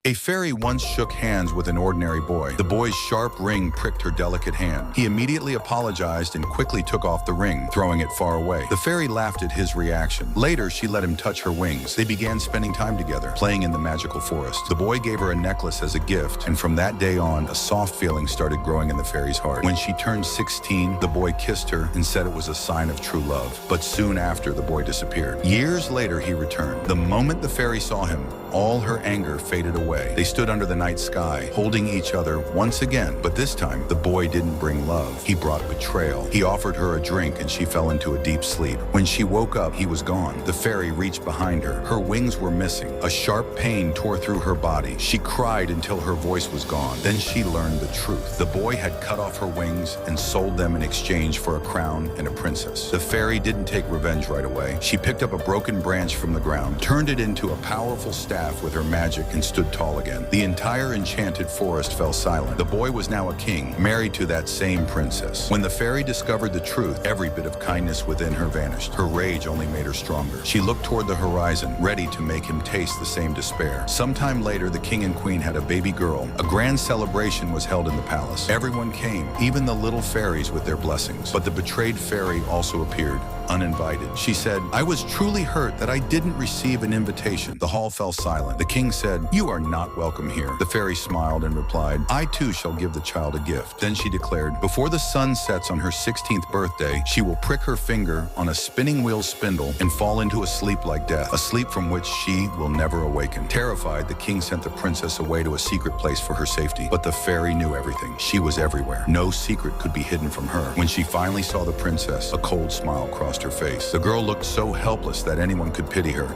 A fairy once shook hands with an ordinary boy. The boy's sharp ring pricked her delicate hand. He immediately apologized and quickly took off the ring, throwing it far away. The fairy laughed at his reaction. Later, she let him touch her wings. They began spending time together, playing in the magical forest. The boy gave her a necklace as a gift, and from that day on, a soft feeling started growing in the fairy's heart. When she turned 16, the boy kissed her and said it was a sign of true love. But soon after, the boy disappeared. Years later, he returned. The moment the fairy saw him, all her anger faded away. They stood under the night sky, holding each other once again. But this time, the boy didn't bring love. He brought betrayal. He offered her a drink and she fell into a deep sleep. When she woke up, he was gone. The fairy reached behind her. Her wings were missing. A sharp pain tore through her body. She cried until her voice was gone. Then she learned the truth. The boy had cut off her wings and sold them in exchange for a crown and a princess. The fairy didn't take revenge right away. She picked up a broken branch from the ground, turned it into a powerful staff with her magic, and stood tall again. The entire enchanted forest fell silent. The boy was now a king, married to that same princess. When the fairy discovered the truth, every bit of kindness within her vanished. Her rage only made her stronger. She looked toward the horizon, ready to make him taste the same despair. Sometime later, the king and queen had a baby girl. A grand celebration was held in the palace. Everyone came, even the little fairies with their blessings. But the betrayed fairy also appeared, uninvited. She said, "I was truly hurt that I didn't receive an invitation." The hall fell silent. The king said, "You are not welcome here." The fairy smiled and replied, "I too shall give the child a gift." Then she declared, "Before the sun sets on her 16th birthday, she will prick her finger on a spinning wheel spindle and fall into a sleep like death, a sleep from which she will never awaken." Terrified, the king sent the princess away to a secret place for her safety. But the fairy knew everything. She was everywhere. No secret could be hidden from her. When she finally saw the princess, a cold smile crossed her face. The girl looked so helpless that anyone could pity her.